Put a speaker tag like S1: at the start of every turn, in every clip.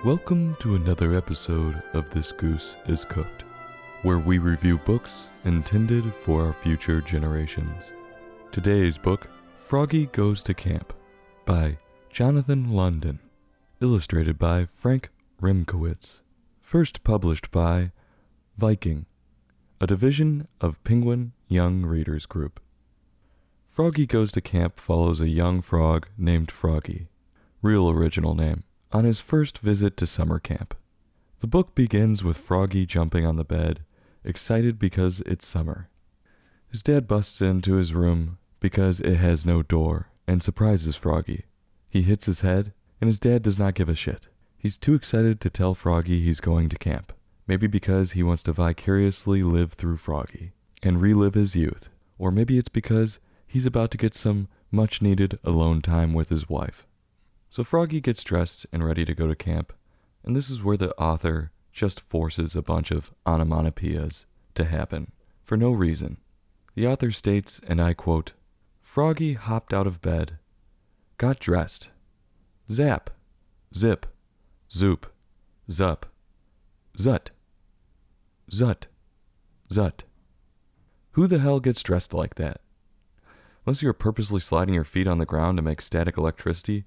S1: Welcome to another episode of This Goose is Cooked, where we review books intended for our future generations. Today's book, Froggy Goes to Camp, by Jonathan London, illustrated by Frank Rimkowitz, first published by Viking, a division of Penguin Young Readers Group. Froggy Goes to Camp follows a young frog named Froggy, real original name, on his first visit to summer camp. The book begins with Froggy jumping on the bed, excited because it's summer. His dad busts into his room because it has no door and surprises Froggy. He hits his head, and his dad does not give a shit. He's too excited to tell Froggy he's going to camp, maybe because he wants to vicariously live through Froggy and relive his youth, or maybe it's because he's about to get some much-needed alone time with his wife. So Froggy gets dressed and ready to go to camp, and this is where the author just forces a bunch of onomatopoeias to happen, for no reason. The author states, and I quote, "Froggy hopped out of bed, got dressed, zap, zip, zoop, zup, zut, zut, zut." Who the hell gets dressed like that? Unless you're purposely sliding your feet on the ground to make static electricity,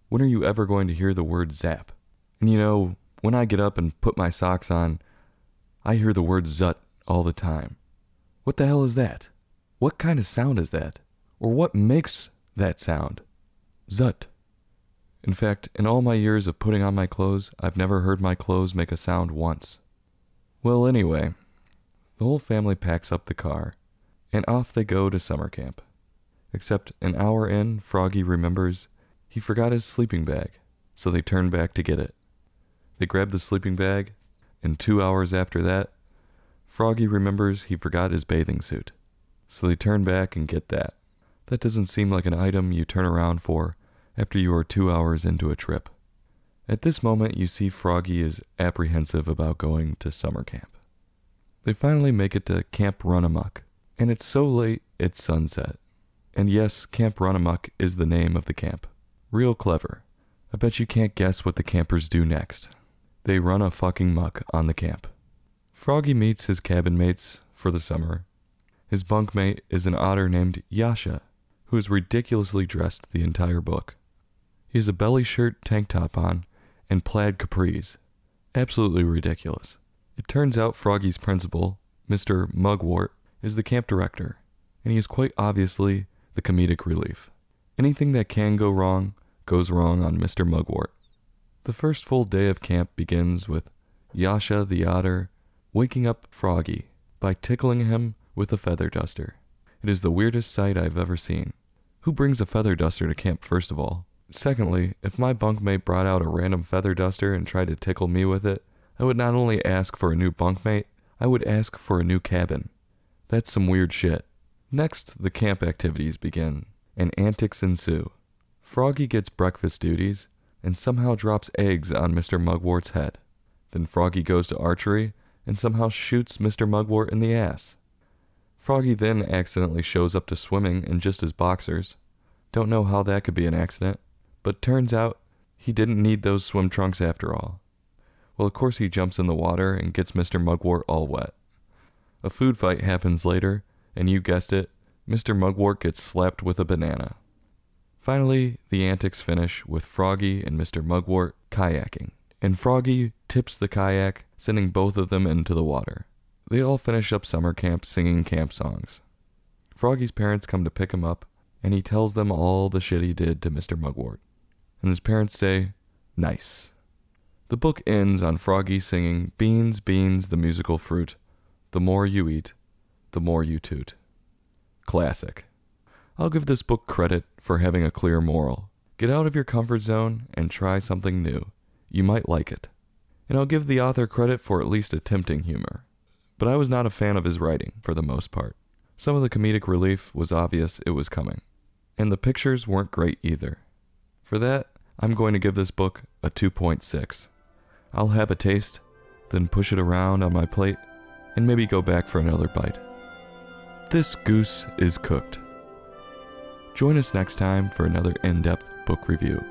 S1: when are you ever going to hear the word zap? And you know, when I get up and put my socks on, I hear the word zut all the time. What the hell is that? What kind of sound is that? Or what makes that sound? Zut. In fact, in all my years of putting on my clothes, I've never heard my clothes make a sound once. Well, anyway, the whole family packs up the car, and off they go to summer camp. Except an hour in, Froggy remembers he forgot his sleeping bag, so they turn back to get it. They grab the sleeping bag, and 2 hours after that, Froggy remembers he forgot his bathing suit, so they turn back and get that. That doesn't seem like an item you turn around for after you are 2 hours into a trip. At this moment, you see Froggy is apprehensive about going to summer camp. They finally make it to Camp Run Amok, and it's so late it's sunset. And yes, Camp Run Amok is the name of the camp. Real clever. I bet you can't guess what the campers do next. They run a fucking muck on the camp. Froggy meets his cabin mates for the summer. His bunkmate is an otter named Yasha, who is ridiculously dressed the entire book. He has a belly shirt, tank top on, and plaid capris. Absolutely ridiculous. It turns out Froggy's principal, Mr. Mugwort, is the camp director, and he is quite obviously the comedic relief. Anything that can go wrong goes wrong on Mr. Mugwort. The first full day of camp begins with Yasha the otter waking up Froggy by tickling him with a feather duster. It is the weirdest sight I've ever seen. Who brings a feather duster to camp, first of all? Secondly, if my bunkmate brought out a random feather duster and tried to tickle me with it, I would not only ask for a new bunkmate, I would ask for a new cabin. That's some weird shit. Next, the camp activities begin, and antics ensue. Froggy gets breakfast duties, and somehow drops eggs on Mr. Mugwort's head. Then Froggy goes to archery, and somehow shoots Mr. Mugwort in the ass. Froggy then accidentally shows up to swimming in just his boxers. Don't know how that could be an accident, but turns out he didn't need those swim trunks after all. Well, of course he jumps in the water and gets Mr. Mugwort all wet. A food fight happens later, and you guessed it, Mr. Mugwort gets slapped with a banana. Finally, the antics finish with Froggy and Mr. Mugwort kayaking, and Froggy tips the kayak, sending both of them into the water. They all finish up summer camp singing camp songs. Froggy's parents come to pick him up, and he tells them all the shit he did to Mr. Mugwort. And his parents say, "Nice." The book ends on Froggy singing "Beans, beans, the musical fruit. The more you eat, the more you toot." Classic. I'll give this book credit for having a clear moral. Get out of your comfort zone and try something new. You might like it. And I'll give the author credit for at least attempting humor. But I was not a fan of his writing, for the most part. Some of the comedic relief was obvious it was coming. And the pictures weren't great either. For that, I'm going to give this book a 2.6. I'll have a taste, then push it around on my plate, and maybe go back for another bite. This goose is cooked. Join us next time for another in-depth book review.